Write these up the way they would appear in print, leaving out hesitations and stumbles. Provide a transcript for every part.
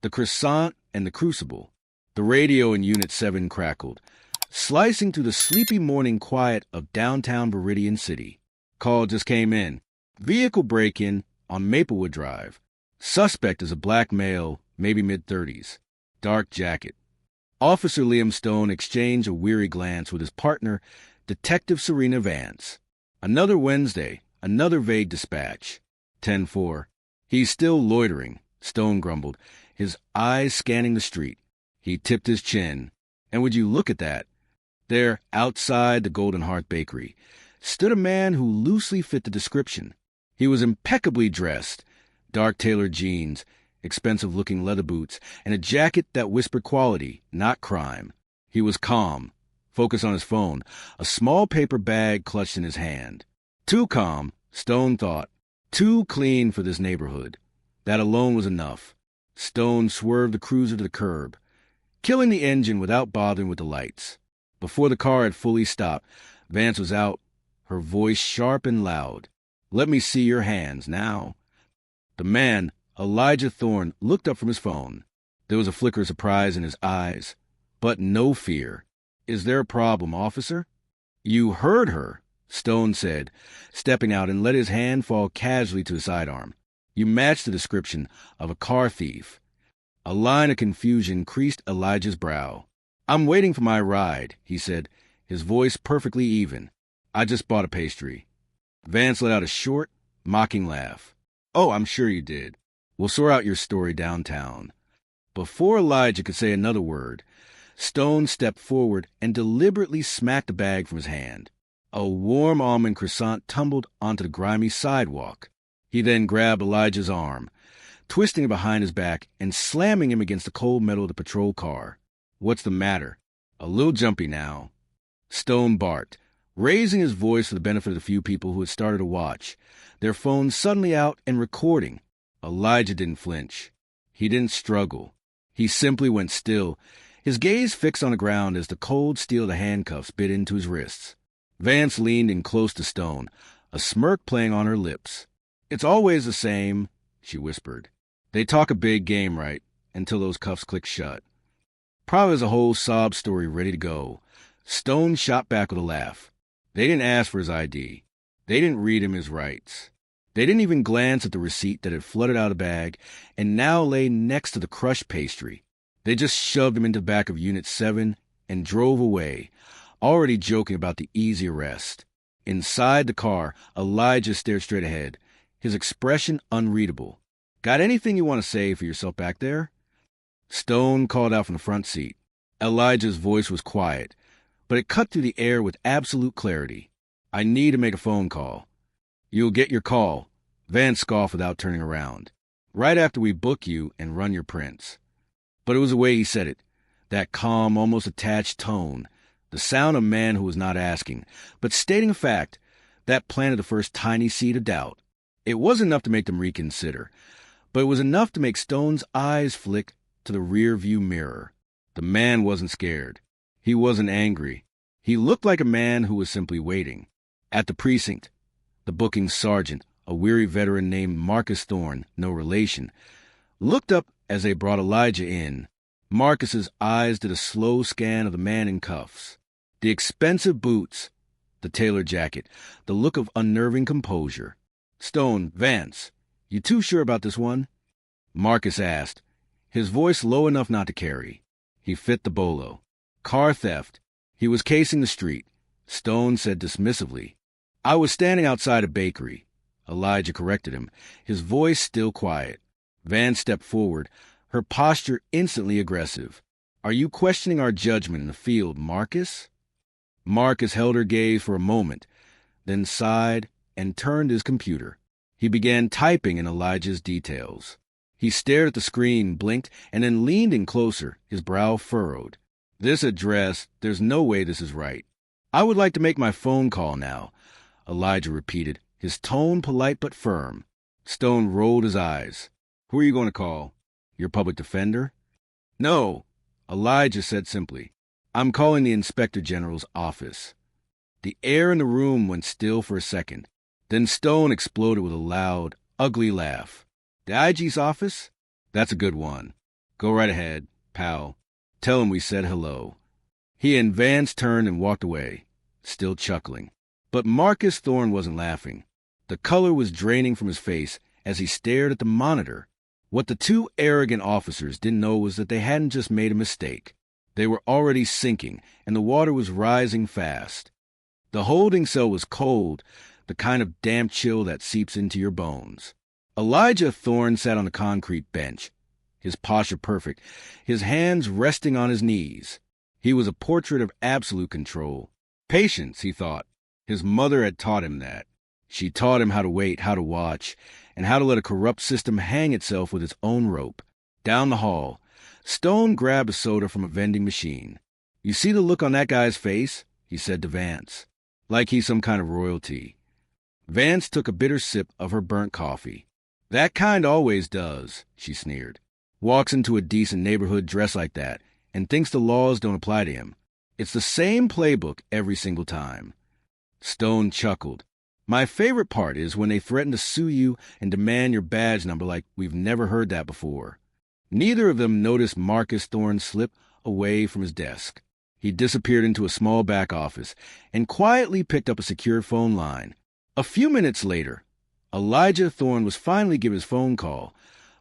The croissant and the crucible. The radio in Unit 7 crackled, slicing through the sleepy morning quiet of downtown Viridian City. Call just came in. Vehicle break-in on Maplewood Drive. Suspect is a black male, maybe mid-30s. Dark jacket. Officer Liam Stone exchanged a weary glance with his partner, Detective Serena Vance. Another Wednesday, another vague dispatch. 10-4. He's still loitering, Stone grumbled, his eyes scanning the street. He tipped his chin. And would you look at that? There, outside the Golden Heart Bakery, stood a man who loosely fit the description. He was impeccably dressed, dark tailored jeans, expensive-looking leather boots, and a jacket that whispered quality, not crime. He was calm, focused on his phone, a small paper bag clutched in his hand. Too calm, Stone thought, too clean for this neighborhood. That alone was enough. Stone swerved the cruiser to the curb, killing the engine without bothering with the lights. Before the car had fully stopped, Vance was out, her voice sharp and loud. "Let me see your hands now." The man, Elijah Thorne, looked up from his phone. There was a flicker of surprise in his eyes, but no fear. "Is there a problem, officer?" "You heard her," Stone said, stepping out and let his hand fall casually to his sidearm. "You matched the description of a car thief." A line of confusion creased Elijah's brow. "I'm waiting for my ride," he said, his voice perfectly even. "I just bought a pastry." Vance let out a short, mocking laugh. "Oh, I'm sure you did. We'll sort out your story downtown." Before Elijah could say another word, Stone stepped forward and deliberately smacked the bag from his hand. A warm almond croissant tumbled onto the grimy sidewalk. He then grabbed Elijah's arm, twisting it behind his back and slamming him against the cold metal of the patrol car. "What's the matter?" "A little jumpy now," Stone barked, raising his voice for the benefit of the few people who had started to watch, their phones suddenly out and recording. Elijah didn't flinch. He didn't struggle. He simply went still, his gaze fixed on the ground as the cold steel of the handcuffs bit into his wrists. Vance leaned in close to Stone, a smirk playing on her lips. "It's always the same," she whispered. "They talk a big game, right, until those cuffs click shut." Probably has a whole sob story ready to go. Stone shot back with a laugh. They didn't ask for his ID. They didn't read him his rights. They didn't even glance at the receipt that had flooded out of the bag and now lay next to the crushed pastry. They just shoved him into the back of Unit 7 and drove away, already joking about the easy arrest. Inside the car, Elijah stared straight ahead, his expression unreadable. "Got anything you want to say for yourself back there?" Stone called out from the front seat. Elijah's voice was quiet, but it cut through the air with absolute clarity. "I need to make a phone call." "You'll get your call," Vance scoffed without turning around, "right after we book you and run your prints." But it was the way he said it, that calm, almost attached tone, the sound of a man who was not asking, but stating a fact, that planted the first tiny seed of doubt. It wasn't enough to make them reconsider, but it was enough to make Stone's eyes flick to the rear-view mirror. The man wasn't scared. He wasn't angry. He looked like a man who was simply waiting. At the precinct, the booking sergeant, a weary veteran named Marcus Thorne, no relation, looked up as they brought Elijah in. Marcus's eyes did a slow scan of the man in cuffs. The expensive boots, the tailored jacket, the look of unnerving composure. "Stone, Vance, you too sure about this one?" Marcus asked, his voice low enough not to carry. He fit the bolo. "Car theft. He was casing the street," Stone said dismissively. "I was standing outside a bakery," Elijah corrected him, his voice still quiet. Vance stepped forward, her posture instantly aggressive. "Are you questioning our judgment in the field, Marcus?" Marcus held her gaze for a moment, then sighed and turned to his computer. He began typing in Elijah's details. He stared at the screen, blinked, and then leaned in closer, his brow furrowed. "This address, there's no way this is right." "I would like to make my phone call now," Elijah repeated, his tone polite but firm. Stone rolled his eyes. "Who are you going to call? Your public defender?" "No," Elijah said simply. "I'm calling the Inspector General's office." The air in the room went still for a second. Then Stone exploded with a loud, ugly laugh. "The IG's office? That's a good one. Go right ahead, pal. Tell him we said hello. He and Vance turned and walked away, still chuckling. But Marcus Thorne wasn't laughing. The color was draining from his face as he stared at the monitor. What the two arrogant officers didn't know was that they hadn't just made a mistake. They were already sinking, and the water was rising fast. The holding cell was cold, the kind of damp chill that seeps into your bones. Elijah Thorne sat on a concrete bench, his posture perfect, his hands resting on his knees. He was a portrait of absolute control. Patience, he thought. His mother had taught him that. She taught him how to wait, how to watch, and how to let a corrupt system hang itself with its own rope. Down the hall, Stone grabbed a soda from a vending machine. "You see the look on that guy's face?" he said to Vance. "Like he's some kind of royalty." Vance took a bitter sip of her burnt coffee. "That kind always does," she sneered. "Walks into a decent neighborhood dressed like that and thinks the laws don't apply to him. It's the same playbook every single time." Stone chuckled. "My favorite part is when they threaten to sue you and demand your badge number like we've never heard that before." Neither of them noticed Marcus Thorne slip away from his desk. He disappeared into a small back office and quietly picked up a secure phone line. A few minutes later, Elijah Thorne was finally given his phone call,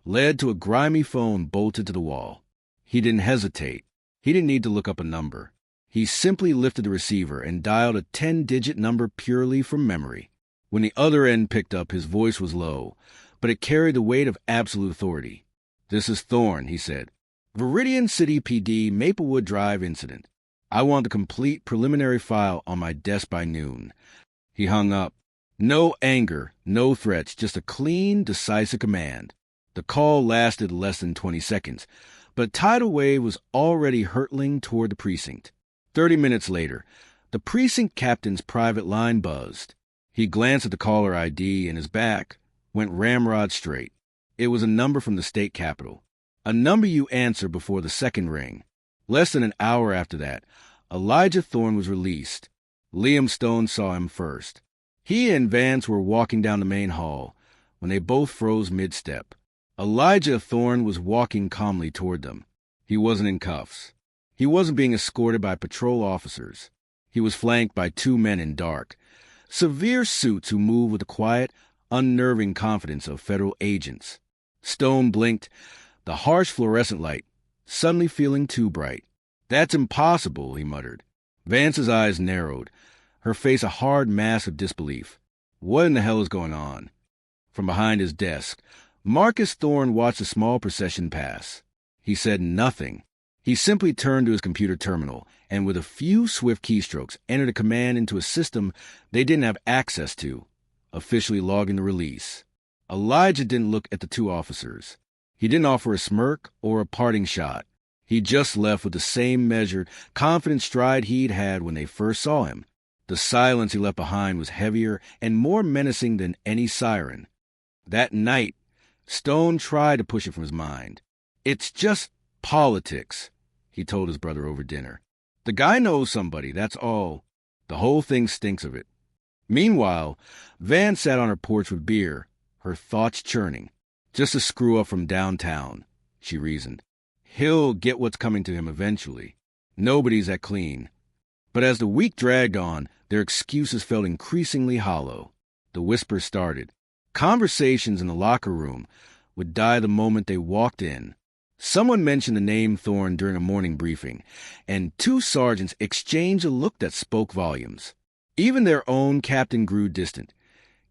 led to a grimy phone bolted to the wall. He didn't hesitate. He didn't need to look up a number. He simply lifted the receiver and dialed a 10-digit number purely from memory. When the other end picked up, his voice was low, but it carried the weight of absolute authority. "This is Thorne," he said. "Viridian City PD Maplewood Drive incident. I want the complete preliminary file on my desk by noon." He hung up. No anger, no threats, just a clean, decisive command. The call lasted less than 20 seconds, but tidal wave was already hurtling toward the precinct. 30 minutes later, the precinct captain's private line buzzed. He glanced at the caller ID, and his back went ramrod straight. It was a number from the state capitol, a number you answer before the second ring. Less than an hour after that, Elijah Thorne was released. Liam Stone saw him first. He and Vance were walking down the main hall when they both froze mid-step. Elijah Thorne was walking calmly toward them. He wasn't in cuffs. He wasn't being escorted by patrol officers. He was flanked by two men in dark, severe suits who moved with the quiet, unnerving confidence of federal agents. Stone blinked, the harsh fluorescent light suddenly feeling too bright. "That's impossible," he muttered. Vance's eyes narrowed, her face a hard mask of disbelief. What in the hell is going on? From behind his desk, Marcus Thorne watched a small procession pass. He said nothing. He simply turned to his computer terminal and with a few swift keystrokes entered a command into a system they didn't have access to, officially logging the release. Elijah didn't look at the two officers. He didn't offer a smirk or a parting shot. He just left with the same measured, confident stride he'd had when they first saw him. The silence he left behind was heavier and more menacing than any siren. That night, Stone tried to push it from his mind. "It's just politics," he told his brother over dinner. "The guy knows somebody, that's all. The whole thing stinks of it." Meanwhile, Van sat on her porch with beer, her thoughts churning. "Just a screw-up from downtown," she reasoned. "He'll get what's coming to him eventually. Nobody's that clean." But as the week dragged on, their excuses felt increasingly hollow. The whispers started. Conversations in the locker room would die the moment they walked in. Someone mentioned the name Thorne during a morning briefing, and two sergeants exchanged a look that spoke volumes. Even their own captain grew distant,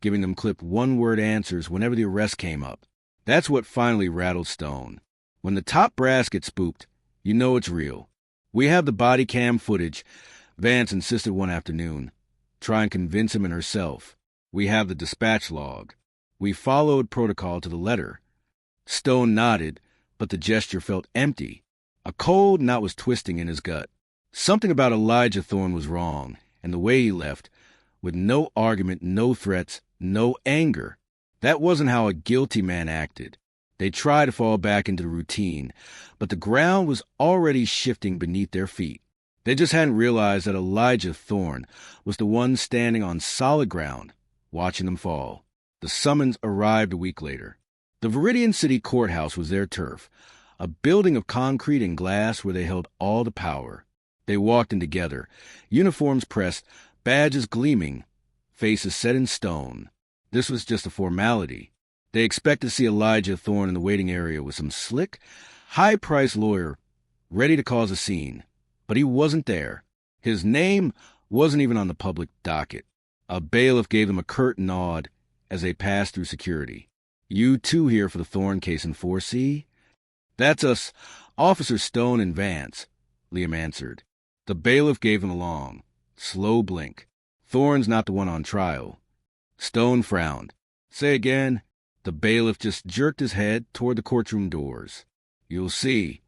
giving them clipped one-word answers whenever the arrest came up. That's what finally rattled Stone. When the top brass gets spooked, you know it's real. "We have the body cam footage," Vance insisted one afternoon. Try and convince him and herself. "We have the dispatch log. We followed protocol to the letter." Stone nodded, but the gesture felt empty. A cold knot was twisting in his gut. Something about Elijah Thorne was wrong, and the way he left, with no argument, no threats, no anger. That wasn't how a guilty man acted. They tried to fall back into the routine, but the ground was already shifting beneath their feet. They just hadn't realized that Elijah Thorne was the one standing on solid ground, watching them fall. The summons arrived a week later. The Viridian City Courthouse was their turf, a building of concrete and glass where they held all the power. They walked in together, uniforms pressed, badges gleaming, faces set in stone. This was just a formality. They expected to see Elijah Thorne in the waiting area with some slick, high-priced lawyer ready to cause a scene. But he wasn't there. His name wasn't even on the public docket. A bailiff gave them a curt nod as they passed through security. "You too here for the Thorne case in 4C? "That's us, Officers Stone and Vance," Liam answered. The bailiff gave them a long, slow blink. "Thorne's not the one on trial." Stone frowned. "Say again?" The bailiff just jerked his head toward the courtroom doors. "You'll see."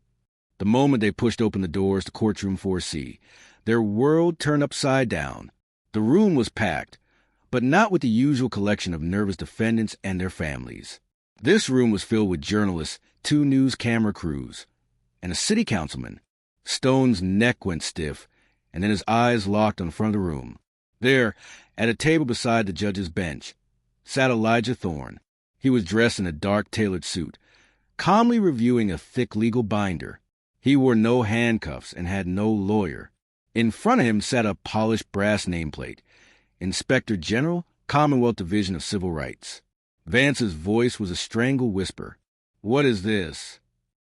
The moment they pushed open the doors to courtroom 4C, their world turned upside down. The room was packed, but not with the usual collection of nervous defendants and their families. This room was filled with journalists, 2 news camera crews, and a city councilman. Stone's neck went stiff, and then his eyes locked on the front of the room. There, at a table beside the judge's bench, sat Elijah Thorne. He was dressed in a dark tailored suit, calmly reviewing a thick legal binder. He wore no handcuffs and had no lawyer. In front of him sat a polished brass nameplate, Inspector General, Commonwealth Division of Civil Rights. Vance's voice was a strangled whisper. "What is this?"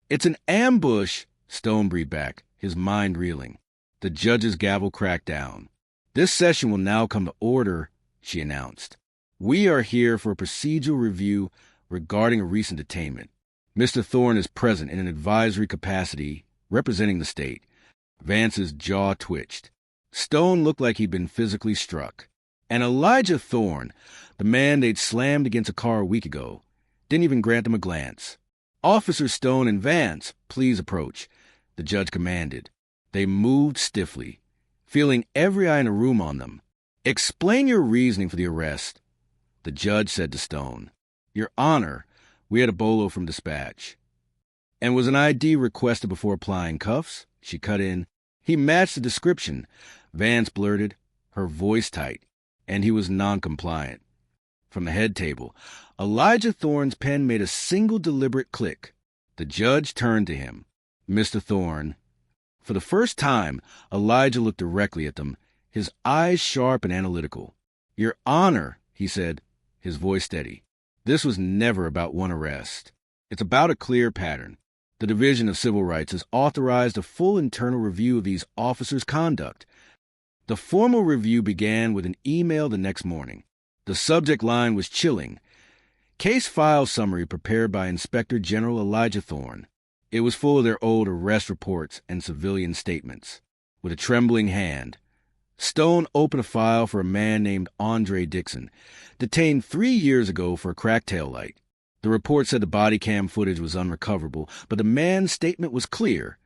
"It's an ambush," Stone breathed back, his mind reeling. The judge's gavel cracked down. "This session will now come to order," she announced. "We are here for a procedural review regarding a recent detainment. Mr. Thorne is present in an advisory capacity representing the state." Vance's jaw twitched. Stone looked like he'd been physically struck. And Elijah Thorne, the man they'd slammed against a car a week ago, didn't even grant them a glance. "Officers Stone and Vance, please approach," the judge commanded. They moved stiffly, feeling every eye in the room on them. "Explain your reasoning for the arrest," the judge said to Stone. "Your Honor, we had a bolo from dispatch." "And was an ID requested before applying cuffs?" She cut in. "He matched the description," Vance blurted, her voice tight, and he was non-compliant. From the head table, Elijah Thorne's pen made a single deliberate click. The judge turned to him. "Mr. Thorne." For the first time, Elijah looked directly at them, his eyes sharp and analytical. "Your Honor," he said, his voice steady. "This was never about one arrest. It's about a clear pattern. The Division of Civil Rights has authorized a full internal review of these officers' conduct." The formal review began with an email the next morning. The subject line was chilling. "Case file summary prepared by Inspector General Elijah Thorne." It was full of their old arrest reports and civilian statements. With a trembling hand, Stone opened a file for a man named Andre Dixon, detained 3 years ago for a cracked taillight. The report said the body cam footage was unrecoverable, but the man's statement was clear.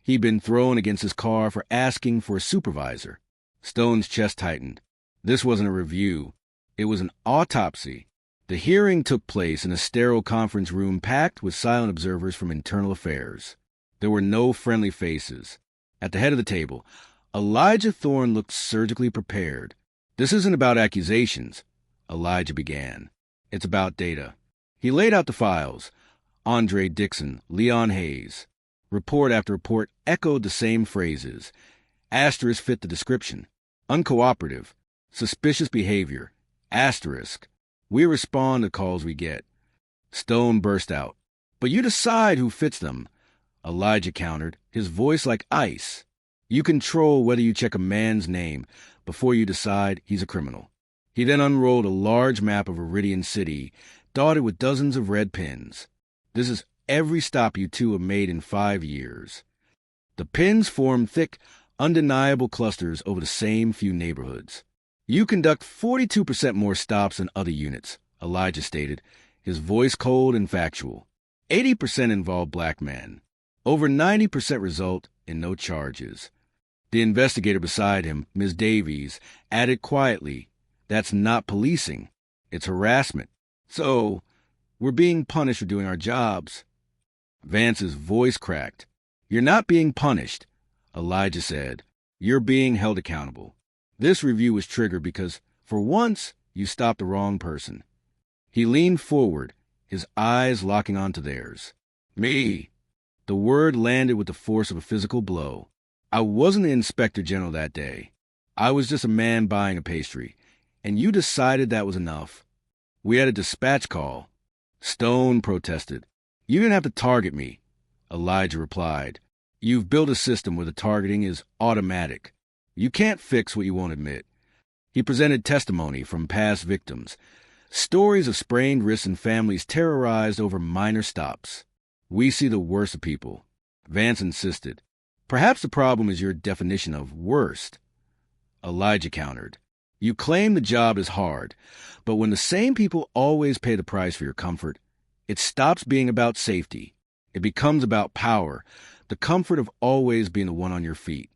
He'd been thrown against his car for asking for a supervisor. Stone's chest tightened. This wasn't a review. It was an autopsy. The hearing took place in a sterile conference room packed with silent observers from internal affairs. There were no friendly faces. At the head of the table, Elijah Thorne looked surgically prepared. "This isn't about accusations," Elijah began. "It's about data." He laid out the files. Andre Dixon, Leon Hayes. Report after report echoed the same phrases. Asterisk fit the description. Uncooperative. Suspicious behavior. Asterisk. We respond to calls we get. Stone burst out. "But you decide who fits them," Elijah countered, his voice like ice. "You control whether you check a man's name before you decide he's a criminal." He then unrolled a large map of Viridian City, dotted with dozens of red pins. "This is every stop you two have made in 5 years." The pins formed thick, undeniable clusters over the same few neighborhoods. "You conduct 42% more stops than other units," Elijah stated, his voice cold and factual. 80% involve black men. Over 90% result in no charges. The investigator beside him, Ms. Davies, added quietly, "That's not policing. It's harassment. So, we're being punished for doing our jobs." Vance's voice cracked. "You're not being punished," Elijah said. "You're being held accountable. This review was triggered because, for once, you stopped the wrong person." He leaned forward, his eyes locking onto theirs. "Me. The word landed with the force of a physical blow. I wasn't the inspector general that day. I was just a man buying a pastry, and you decided that was enough. We had a dispatch call. Stone protested. You didn't have to target me. Elijah replied. You've built a system where the targeting is automatic. You can't fix what you won't admit. He presented testimony from past victims, stories of sprained wrists and families terrorized over minor stops. We see the worst of people. Vance insisted. Perhaps the problem is your definition of worst. Elijah countered. You claim the job is hard, but when the same people always pay the price for your comfort, it stops being about safety. It becomes about power, the comfort of always being the one on your feet.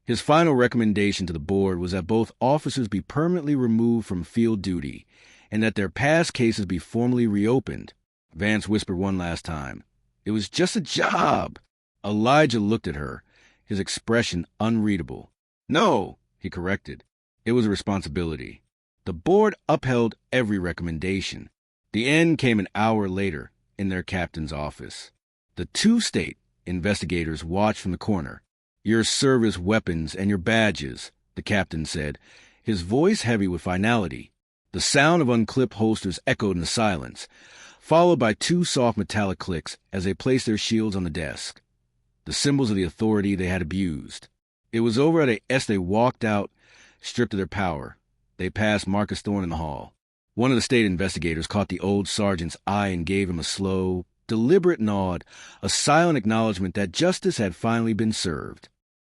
His final recommendation to the board was that both officers be permanently removed from field duty and that their past cases be formally reopened. Vance whispered one last time. It was just a job. Elijah looked at her, his expression unreadable. No, he corrected. It was a responsibility. The board upheld every recommendation. The end came an hour later in their captain's office. The two state investigators watched from the corner. Your service weapons and your badges, the captain said, his voice heavy with finality. The sound of unclipped holsters echoed in the silence, followed by two soft metallic clicks as they placed their shields on the desk. The symbols of the authority they had abused. It was over as they walked out, stripped of their power. They passed Marcus Thorne in the hall. One of the state investigators caught the old sergeant's eye and gave him a slow, deliberate nod, a silent acknowledgement that justice had finally been served.